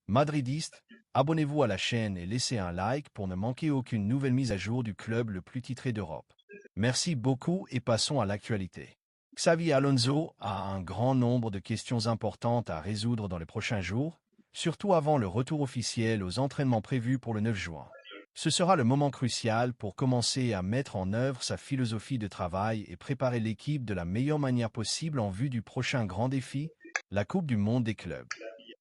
Madridistes, abonnez-vous à la chaîne et laissez un like pour ne manquer aucune nouvelle mise à jour du club le plus titré d'Europe. Merci beaucoup et passons à l'actualité. Xavi Alonso a un grand nombre de questions importantes à résoudre dans les prochains jours, surtout avant le retour officiel aux entraînements prévus pour le 9 juin. Ce sera le moment crucial pour commencer à mettre en œuvre sa philosophie de travail et préparer l'équipe de la meilleure manière possible en vue du prochain grand défi, la Coupe du Monde des clubs.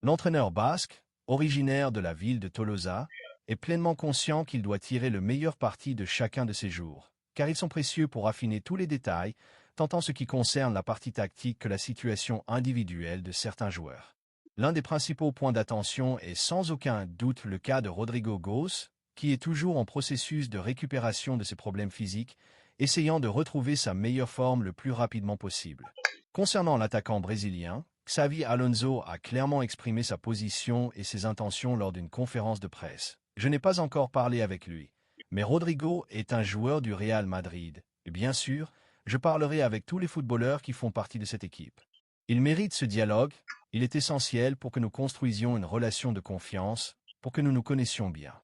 L'entraîneur basque, originaire de la ville de Tolosa, est pleinement conscient qu'il doit tirer le meilleur parti de chacun de ses jours, car ils sont précieux pour affiner tous les détails, tant en ce qui concerne la partie tactique que la situation individuelle de certains joueurs. L'un des principaux points d'attention est sans aucun doute le cas de Rodrigo Goes, qui est toujours en processus de récupération de ses problèmes physiques, essayant de retrouver sa meilleure forme le plus rapidement possible. Concernant l'attaquant brésilien, Xavi Alonso a clairement exprimé sa position et ses intentions lors d'une conférence de presse. Je n'ai pas encore parlé avec lui, mais Rodrigo est un joueur du Real Madrid, et bien sûr, je parlerai avec tous les footballeurs qui font partie de cette équipe. Il mérite ce dialogue, il est essentiel pour que nous construisions une relation de confiance, pour que nous nous connaissions bien.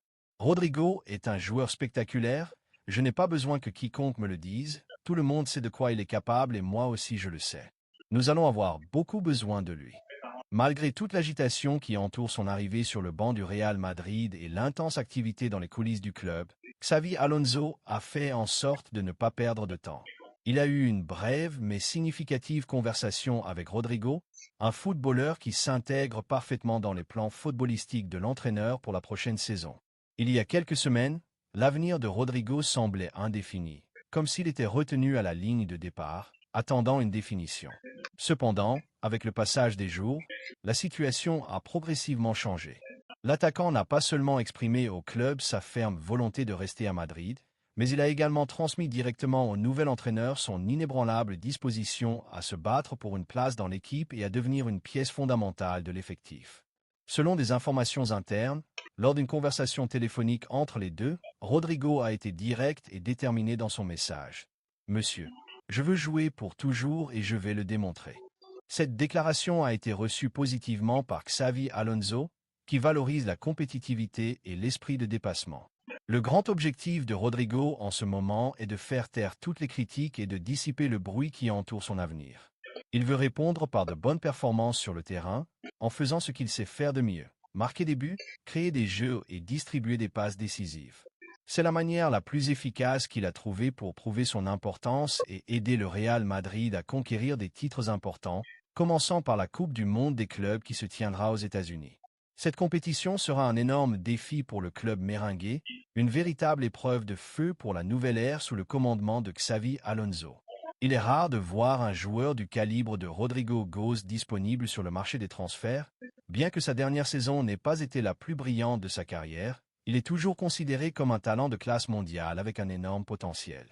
Rodrigo est un joueur spectaculaire, je n'ai pas besoin que quiconque me le dise, tout le monde sait de quoi il est capable et moi aussi je le sais. Nous allons avoir beaucoup besoin de lui. Malgré toute l'agitation qui entoure son arrivée sur le banc du Real Madrid et l'intense activité dans les coulisses du club, Xavi Alonso a fait en sorte de ne pas perdre de temps. Il a eu une brève mais significative conversation avec Rodrigo, un footballeur qui s'intègre parfaitement dans les plans footballistiques de l'entraîneur pour la prochaine saison. Il y a quelques semaines, l'avenir de Rodrigo semblait indéfini, comme s'il était retenu à la ligne de départ, attendant une définition. Cependant, avec le passage des jours, la situation a progressivement changé. L'attaquant n'a pas seulement exprimé au club sa ferme volonté de rester à Madrid, mais il a également transmis directement au nouvel entraîneur son inébranlable disposition à se battre pour une place dans l'équipe et à devenir une pièce fondamentale de l'effectif. Selon des informations internes, lors d'une conversation téléphonique entre les deux, Rodrigo a été direct et déterminé dans son message. « Monsieur, je veux jouer pour toujours et je vais le démontrer. » Cette déclaration a été reçue positivement par Xavi Alonso, qui valorise la compétitivité et l'esprit de dépassement. Le grand objectif de Rodrigo en ce moment est de faire taire toutes les critiques et de dissiper le bruit qui entoure son avenir. Il veut répondre par de bonnes performances sur le terrain, en faisant ce qu'il sait faire de mieux, marquer des buts, créer des jeux et distribuer des passes décisives. C'est la manière la plus efficace qu'il a trouvée pour prouver son importance et aider le Real Madrid à conquérir des titres importants, commençant par la Coupe du Monde des clubs qui se tiendra aux États-Unis. Cette compétition sera un énorme défi pour le club merengue, une véritable épreuve de feu pour la nouvelle ère sous le commandement de Xavi Alonso. Il est rare de voir un joueur du calibre de Rodrigo Goes disponible sur le marché des transferts. Bien que sa dernière saison n'ait pas été la plus brillante de sa carrière, il est toujours considéré comme un talent de classe mondiale avec un énorme potentiel.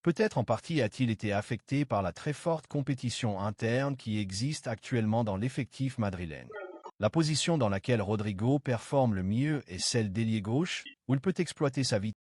Peut-être en partie a-t-il été affecté par la très forte compétition interne qui existe actuellement dans l'effectif madrilène. La position dans laquelle Rodrigo performe le mieux est celle d'ailier gauche, où il peut exploiter sa vitesse